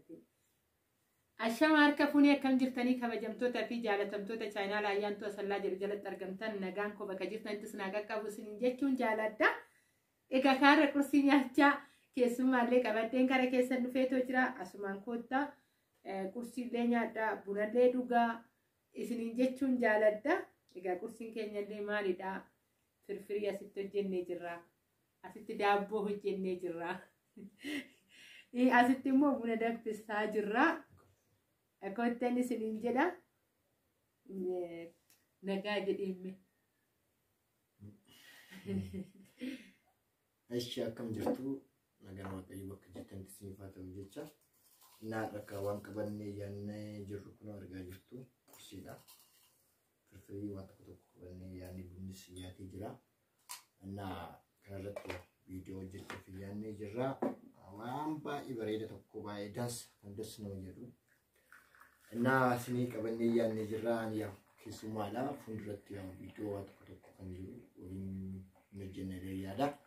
جالتين الشمار كفوني كم جرتني كبجمتوتا في جالتمتوتا شاينا لا يانتو سلا جرجلت أرجمتن نجان كوبا كجرتن أنت سناجا كابوسين جتون جالتا إيكا كار كرسي نحجا كيسوم عليه كبتين كار كيسن نفيتو جرا أسمان كوتا كرسي لينيا دا بولادة دوغا إسنين جتون جالتا إيكا كرسي كينيا دي مالي دا فرفري أسيتو جنة جرا أسيتو دابو جنة جرا إيه أسيتو مو بولادة بسا جرا أكون تاني سنين جدا نجاج إمي أشياء كم جرتو نجار ما كيو بك جتن تسمي فاتو جتشا نار كوان كبرني يعني جركنا رجع جرتو كسيدا فرفري واتكتو كبرني يعني بنسياتي جرا أنا كررت فيديو جرت في يعني جرا وام با إبريدة تكوبا داس كندس نوجرو أنا سني كبرني يعني جرا أنا كيسومالا فندرت يا فيديو واتكتو كنجو ولين نجنري يادا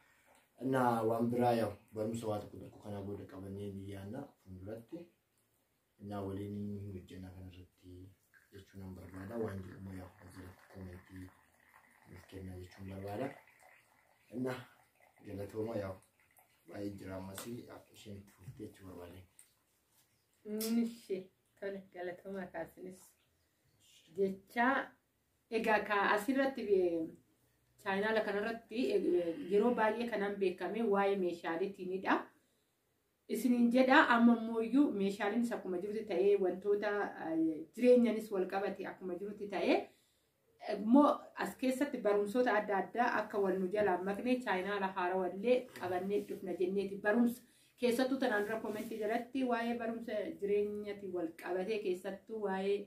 أنا وامبرايو برمسوات كتو كنا بود كبرني نيانا فندرتي أنا ولين نجنا كنرتي يشون نمبر بعدا وانجي أمي أزرت كومنتي مسكنا يشون بربادا أنا جلتو ما يا باي دراماسي أكشن تفتي بربادي نشي كان جلتو ما كاسنس جتشا إيجا كأسيرت بي China la kanarratti yeroo baay'ee kanan beekame waa'ee meeshaalee tiinidha. Isiniin jedha amma mooyyuu meeshaaleen isa akkuma jirutti ta'ee wantoota jireenyanis wal qabate akkuma jirutti ta'ee immoo as keessatti barumsoota adda addaa akka wal nu jalaa makne China la haara wallee qabannee dhufna jenneeti barumsa keessattuu tanaan dura koomentii jalatti waa'ee barumsa jireenyati wal qabate keessattuu waa'ee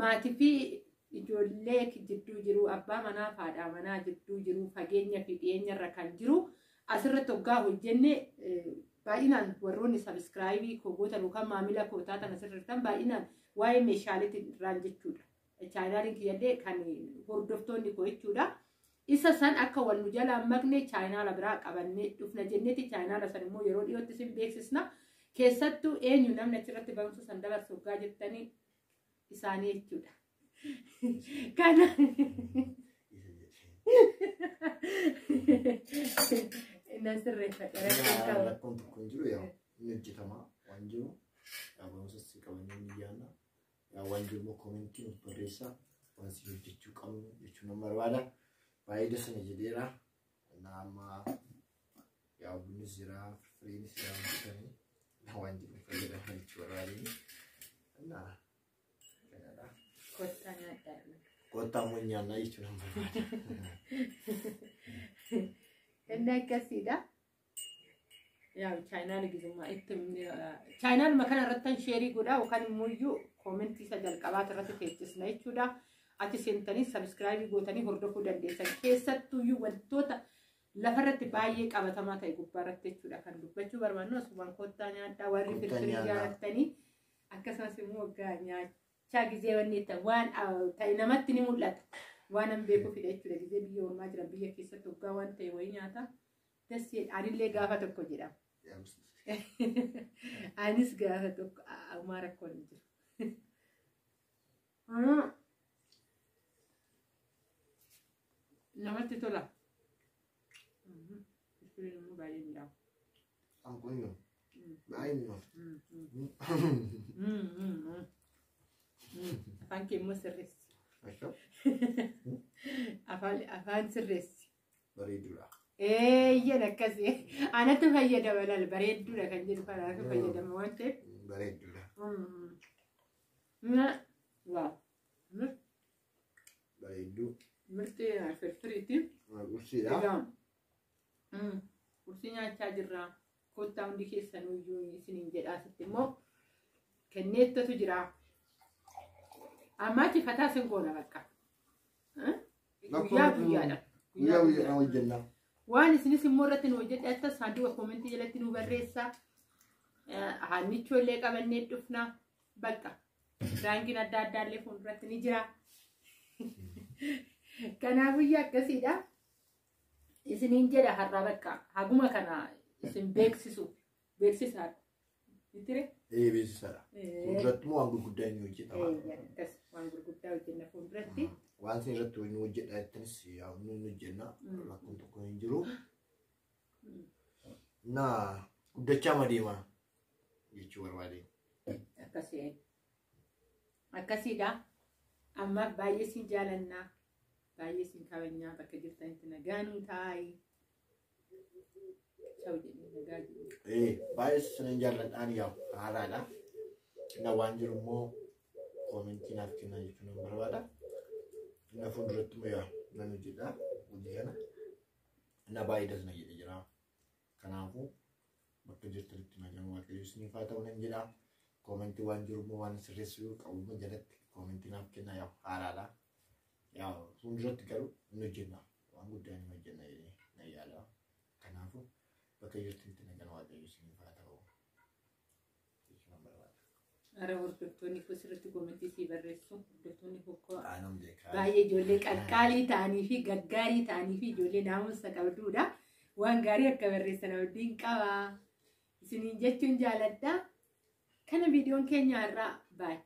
maatii fi ijoollee jidduu jiru abbaa manaa fi haadha manaa jidduu jiru fageenya fi dhiyeenya irra kan jiru asirratti hoggaa hojjenne baay'inaan warroonni sabiskiraayibii koogoota yookaan maamila kootaa tan asirratti baay'inaan waa'ee meeshaalee irraan jechuudha. Chaayinaaliin kiyyadee kan hordoftoonni koo jechuudha. Isa san akka wal nu jalaa makne chaayinaala biraa qabannee dhufna jenneeti chaayinaala san immoo yeroo dhiyootti sin beeksisna. Keessattuu eenyu namni achirratti barumsa san dabarsu hoggaa jettanii isaanii jechuudha. Kana nasirree faqeera rakkoon tokko hin jiru yaa inni hojjetama waan jiru yaa barumsa si qabanii niyyaana yaa waan jiru immoo koomentii nuuf barreessaa waan si hojjechuu qabnu jechuun nama barbaada baay'ee sana jedheera nama yaa bunnis jira firiinis jira hojjetanii waan jiru fayyadaman jechuu barbaadanii Kota munyana itu namanya. Enak kasida. Ya China lagi semua itu China makan ratan share guda, bukan muyu komenti saja kalau terasa fetis naik sudah. Ati sentani subscribe gotani hordofu dan desa kesat tuyu wantota lafarat bayi kabat mata ibu barat sudah kan baju bermanu subang kotanya ada wari berkeriaran tani. Akasah semua ganya. Cagi zewanni wan tay namatti ni mul'ata waan an beeku fide jechuudha gizee biyya ormaa jira biyya keessatti hoggaa waan ta'e wayii nyaata dasee anillee gaafa tokko jedha anis gaafa tokko uumaa rakkoo hin jiru namatti tola ispiriin immoo baay'ee miidhawu amkunyo baay'ee afaan keemmoo sirreessi. Afaan sirreessi. Bareeduudha. Eeyyan akkasii. Anatti fayyadama laal bareedduudha kan jedhu kanaaf fayyadama waan ta'eef. Bareedduudha. Waaw. Bareedduu. Mirti firfiriiti. Kursiidha. Kursii nyaachaa jirra. Kottaa hundi keessanuyyuu isiniin jedhaa sitti immoo kenneettatu jira. Amma fataa sin goona bakka. Guyyaa hojjenna. Waan isinis immoo irratti nu hojjedha saanduqa koomentii jalatti nu barreessaa. Haannichoo illee qabannee dhufna bakka. Raankiin adda addaa illee fuulduratti ni jira. Kanaafuu akkasiidha. Isiniin jedha har'a bakka haguma kana isin beeksisaadha. Itire? beeksisaadha. Fuulduratti moo waan gurguddaa inni hojjetama. Akkas waan gurguddaa hojjenna fuulduratti. Waan isin irratti inni hojjedha jettanis inni hojjenna. Rakkoon tokko hin jiru. Naa guddachaa madeema jechuu barbaade. Akkasiidha. Amma baay'ee siin jaalannaa. Baay'ee siin kabajnaa bakka jirtanitti nagaanuu taa'i. Ciao jedhee nagaa jiru. Baay'ee siin jaalladhaan haaraadha. Na waan jiru immoo koomentii naaf kennaa jechuun nan barbaada. Na fuulduratti immoo nan hojjedha hojii kana. Na baay'eedhas na jedhe jira. Kanaafuu bakka jirtanitti nagaan waaqayyo isiniif haa ta'u nan jedha. Koomentii waan jiru immoo waan sirreessuu qabu jalatti koomentii naaf kennaa haaraadha. Fuulduratti garuu hin hojjenna. Waan guddaa hin hojjenna jedhee na yaada. Kanaafuu bakka jirtanitti nagaan waaqayyo isiniif haa ta'u. Ara hordoftoonni koo sirriitti koomentii sii barreessu. Hordoftoonni koo baay'ee ijoollee qalqaalii ta'anii fi gaggaarii ta'anii fi ijoollee naamusa qabduudha. Waan gaarii akka barreessan abdiin qaba. Isiniin jechuun jaaladha. Kana viidiyoon keenya irraa baay'ee.